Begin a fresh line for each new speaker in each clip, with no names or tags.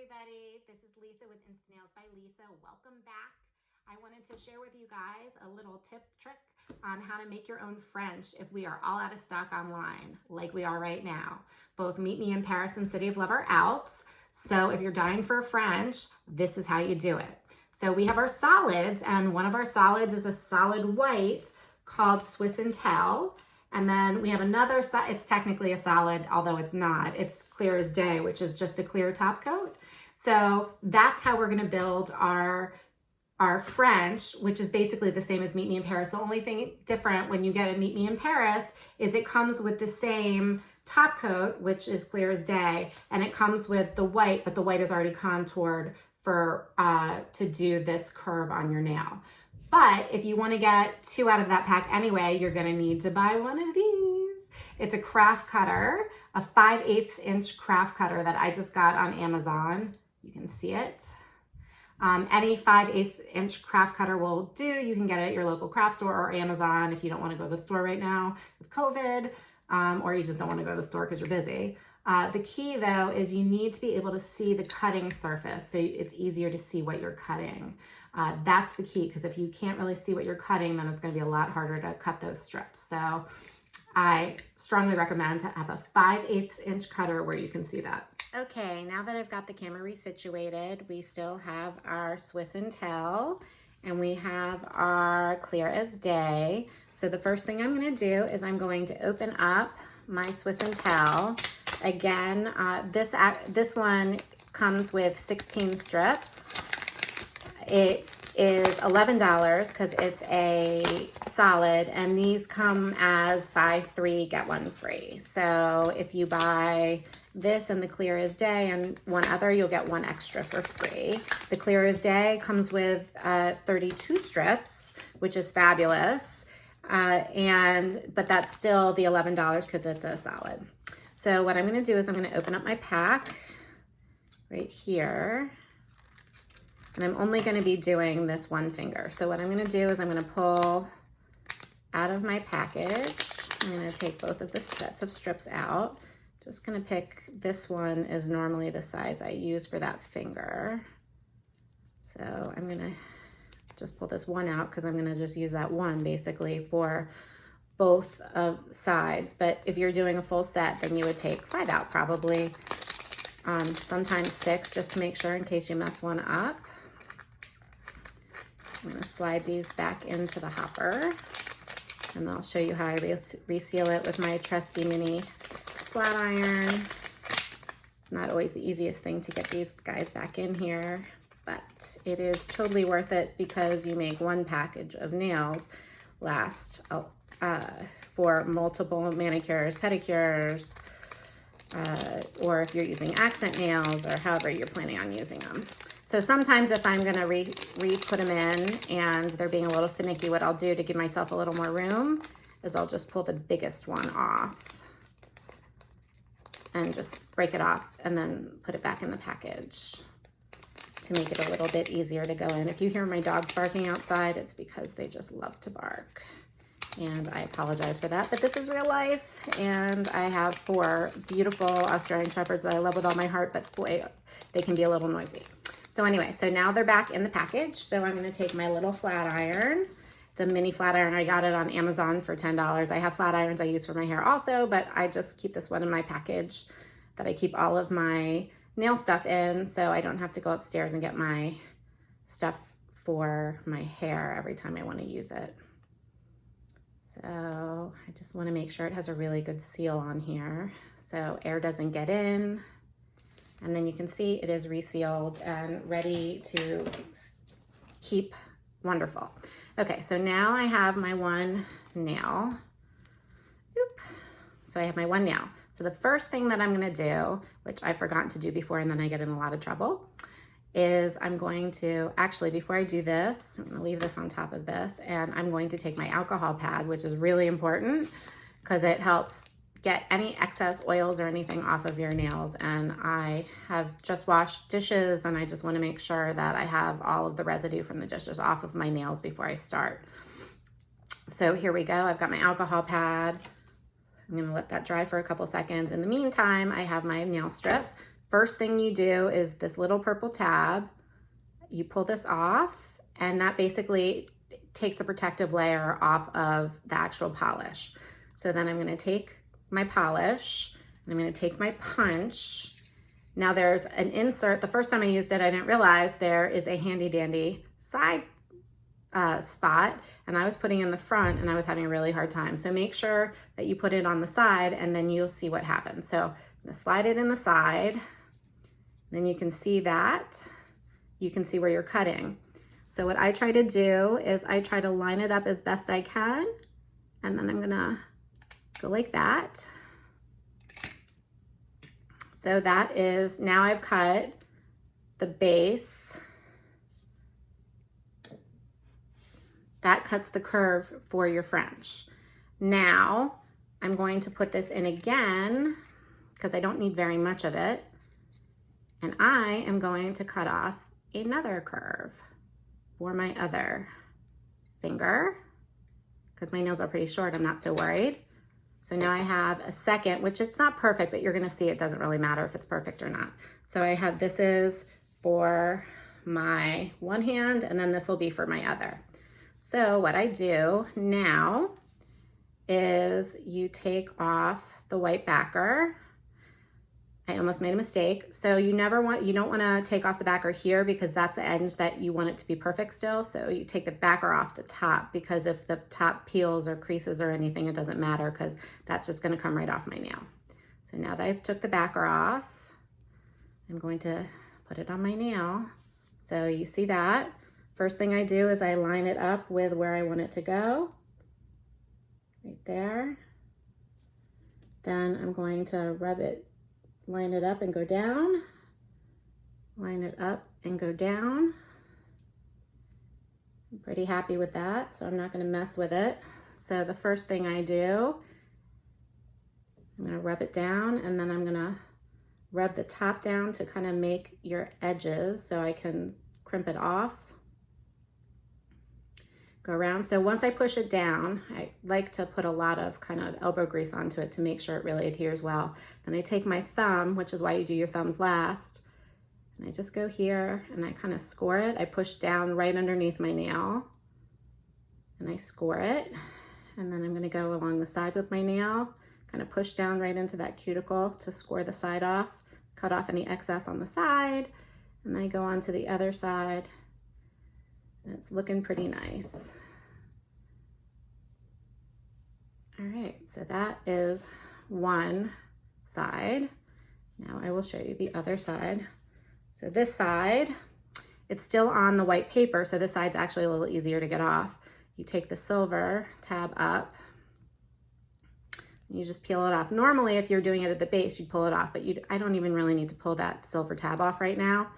everybody. This is Lisa with Insta-Nails by Lisa. Welcome back. I wanted to share with you guys a little trick on how to make your own French if we are all out of stock online, like we are right now. Both Meet Me in Paris and City of Love are out. So if you're dying for a French, this is how you do it. So we have our solids, and one of our solids is a solid white called Swiss and Tell. And then we have another, it's technically a solid, although it's not. It's clear as day, which is just a clear top coat. So that's how we're gonna build our French, which is basically the same as Meet Me in Paris. The only thing different when you get a Meet Me in Paris is it comes with the same top coat, which is clear as day, and it comes with the white, but the white is already contoured for to do this curve on your nail. But if you want to get 2 out of that pack anyway, you're going to need to buy one of these. It's a craft cutter, a 5/8 inch craft cutter that I just got on Amazon. You can see it. Any 5/8 inch craft cutter will do. You can get it at your local craft store or Amazon if you don't want to go to the store right now with COVID, or you just don't want to go to the store because you're busy. The key though is you need to be able to see the cutting surface, so it's easier to see what you're cutting. That's the key, because if you can't really see what you're cutting, then it's going to be a lot harder to cut those strips. So I strongly recommend to have a 5/8 inch cutter where you can see that. Okay, now that I've got the camera resituated, we still have our Swiss and Tell, and we have our Clear as Day. So the first thing I'm going to do is I'm going to open up my Swiss and Tell. Again, this one comes with 16 strips. It is $11 because it's a solid, and these come as buy 3, get 1 free. So if you buy this and the Clear as Day and one other, you'll get 1 extra for free. The Clear as Day comes with 32 strips, which is fabulous. But that's still the $11 because it's a solid. So what I'm going to do is I'm going to open up my pack right here. And I'm only going to be doing this one finger. So what I'm going to do is I'm going to pull out of my package. I'm going to take both of the sets of strips out. Just going to pick, this one is normally the size I use for that finger. So I'm going to just pull this one out because I'm going to just use that one basically for both of sides. But if you're doing a full set, then you would take 5 out probably. Sometimes 6, just to make sure in case you mess one up. I'm going to slide these back into the hopper, and I'll show you how I reseal it with my trusty mini flat iron. It's not always the easiest thing to get these guys back in here, but it is totally worth it because you make one package of nails last for multiple manicures, pedicures, or if you're using accent nails or however you're planning on using them. So sometimes if I'm gonna re-put them in and they're being a little finicky, what I'll do to give myself a little more room is I'll just pull the biggest one off and just break it off and then put it back in the package to make it a little bit easier to go in. If you hear my dogs barking outside, it's because they just love to bark. And I apologize for that, but this is real life. And I have 4 beautiful Australian Shepherds that I love with all my heart, but boy, they can be a little noisy. So anyway, so now they're back in the package. So I'm gonna take my little flat iron. It's a mini flat iron. I got it on Amazon for $10. I have flat irons I use for my hair also, but I just keep this one in my package that I keep all of my nail stuff in, so I don't have to go upstairs and get my stuff for my hair every time I wanna use it. So I just wanna make sure it has a really good seal on here so air doesn't get in. And then you can see it is resealed and ready to keep. Wonderful. Okay, so now I have my one nail. Oop. So I have my one nail. So the first thing that I'm gonna do, which I've forgotten to do before and then I get in a lot of trouble, is I'm going to, actually before I do this, I'm gonna leave this on top of this, and I'm going to take my alcohol pad, which is really important because it helps get any excess oils or anything off of your nails. And I have just washed dishes and I just want to make sure that I have all of the residue from the dishes off of my nails before I start. So here we go. I've got my alcohol pad. I'm going to let that dry for a couple seconds. In the meantime, I have my nail strip. first thing you do is this little purple tab. You pull this off, and that basically takes the protective layer off of the actual polish. So then I'm gonna take my polish, and I'm gonna take my punch. Now there's an insert. The first time I used it, I didn't realize there is a handy dandy side spot, and I was putting in the front and I was having a really hard time. So make sure that you put it on the side, and then you'll see what happens. So I'm gonna slide it in the side. Then you can see that. You can see where you're cutting. So what I try to do is I try to line it up as best I can, and then I'm gonna go like that. So that is, now I've cut the base. That cuts the curve for your French. Now I'm going to put this in again because I don't need very much of it. And I am going to cut off another curve for my other finger because my nails are pretty short. I'm not so worried. So now I have a second, which it's not perfect, but you're gonna see it doesn't really matter if it's perfect or not. So I have, this is for my one hand, and then this will be for my other. So what I do now is you take off the white backer. I almost made a mistake. So you don't want to take off the backer here because that's the edge that you want it to be perfect still. So you take the backer off the top, because if the top peels or creases or anything, it doesn't matter because that's just going to come right off my nail. So now that I took the backer off, I'm going to put it on my nail. So you see that. First thing I do is I line it up with where I want it to go. Right there. Then I'm going to rub it, line it up and go down, line it up and go down. I'm pretty happy with that, so I'm not going to mess with it. So the first thing I do, I'm going to rub it down, and then I'm going to rub the top down to kind of make your edges so I can crimp it off. Go around. So once I push it down, I like to put a lot of kind of elbow grease onto it to make sure it really adheres well. Then I take my thumb, which is why you do your thumbs last, and I just go here and I kind of score it. I push down right underneath my nail and I score it. And then I'm going to go along the side with my nail, kind of push down right into that cuticle to score the side off, cut off any excess on the side, and then I go on to the other side. And it's looking pretty nice. All right, so that is one side. Now I will show you the other side. So this side, it's still on the white paper, so this side's actually a little easier to get off. You take the silver tab up, and you just peel it off. Normally, if you're doing it at the base, you'd pull it off, but I don't even really need to pull that silver tab off right now.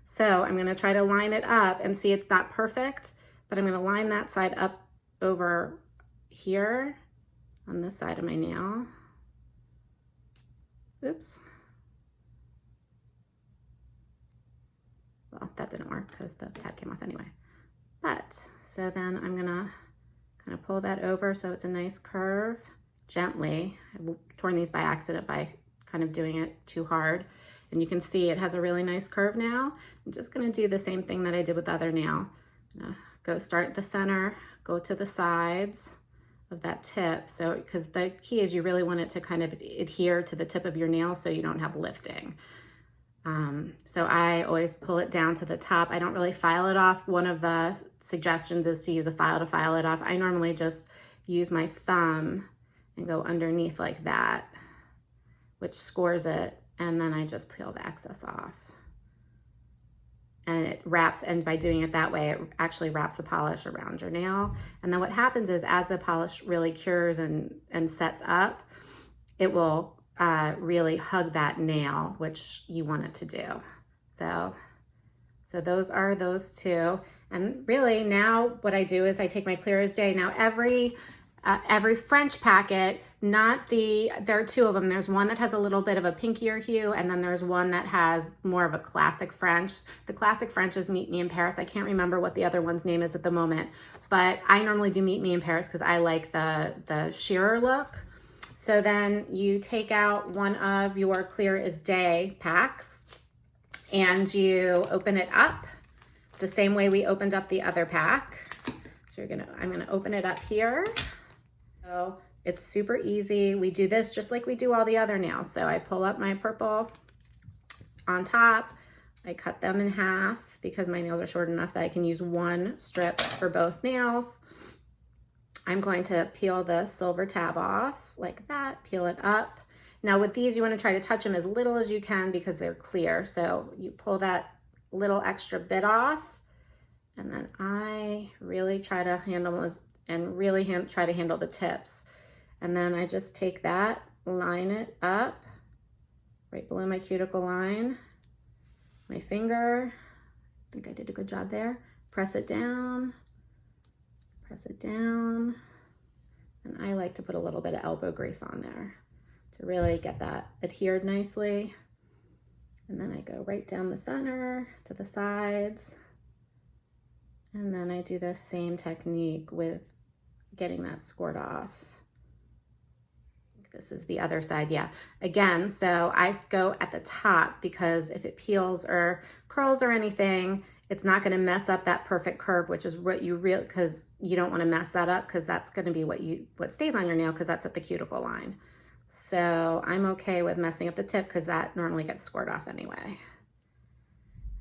So I'm gonna try to line it up and see it's not perfect, but I'm gonna line that side up over here on this side of my nail. Oops. Well, that didn't work because the tab came off anyway. But, so then I'm gonna kind of pull that over so it's a nice curve, gently. I've torn these by accident by kind of doing it too hard. And you can see it has a really nice curve now. I'm just gonna do the same thing that I did with the other nail. I'm gonna go start the center, go to the sides of that tip. So, because the key is you really want it to kind of adhere to the tip of your nail so you don't have lifting. So I always pull it down to the top. I don't really file it off. One of the suggestions is to use a file to file it off. I normally just use my thumb and go underneath like that, which scores it. And then I just peel the excess off. And it wraps, and by doing it that way, it actually wraps the polish around your nail. And then what happens is as the polish really cures and sets up, it will really hug that nail, which you want it to do. So those are those two. And really now what I do is I take my Clear as Day. Now every French packet, there are two of them. There's one that has a little bit of a pinkier hue, and then there's one that has more of a classic French. The classic French is Meet Me in Paris. I can't remember what the other one's name is at the moment, but I normally do Meet Me in Paris because I like the shearer look. So then you take out one of your Clear as Day packs, and you open it up the same way we opened up the other pack. So I'm gonna open it up here. So it's super easy. We do this just like we do all the other nails. So I pull up my purple on top, I cut them in half because my nails are short enough that I can use one strip for both nails. I'm going to peel the silver tab off like that, peel it up. Now with these, you want to try to touch them as little as you can because they're clear. So you pull that little extra bit off, and then I really try to handle this and really try to handle the tips. And then I just take that, line it up right below my cuticle line, my finger, I think I did a good job there, press it down, and I like to put a little bit of elbow grease on there to really get that adhered nicely. And then I go right down the center to the sides, and then I do the same technique with getting that squirt off. This is the other side, yeah. Again, so I go at the top because if it peels or curls or anything, it's not gonna mess up that perfect curve, which is what you because you don't wanna mess that up because that's gonna be what stays on your nail because that's at the cuticle line. So I'm okay with messing up the tip because that normally gets scored off anyway.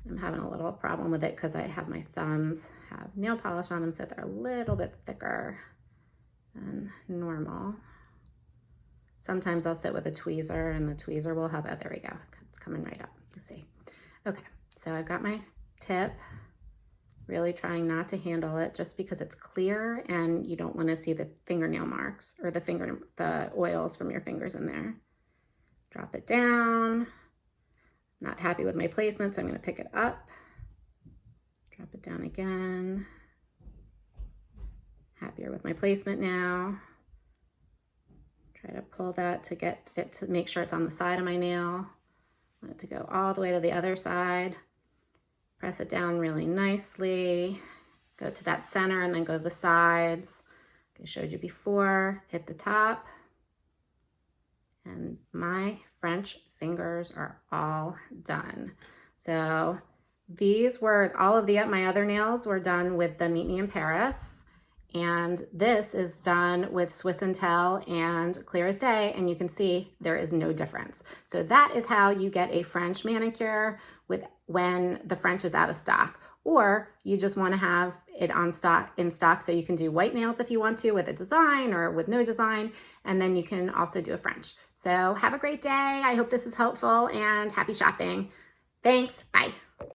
I'm having a little problem with it because I have my thumbs have nail polish on them, so they're a little bit thicker than normal. Sometimes I'll sit with a tweezer and the tweezer will help. Oh, there we go. It's coming right up. You see. Okay, so I've got my tip, really trying not to handle it just because it's clear and you don't want to see the fingernail marks or the oils from your fingers in there. Drop it down. Not happy with my placement, so I'm going to pick it up. Drop it down again. Happier with my placement now. Try to pull that to get it to make sure it's on the side of my nail. I want it to go all the way to the other side. Press it down really nicely. Go to that center and then go to the sides. I showed you before. Hit the top. And my French fingers are all done. So these were all of my other nails were done with the Meet Me in Paris. And this is done with Swiss and Tell and Clear as Day, and you can see there is no difference. So that is how you get a French manicure when the French is out of stock, or you just want to have it in stock so you can do white nails if you want to with a design or with no design, and then you can also do a French. So have a great day. I hope this is helpful and happy shopping. Thanks. Bye.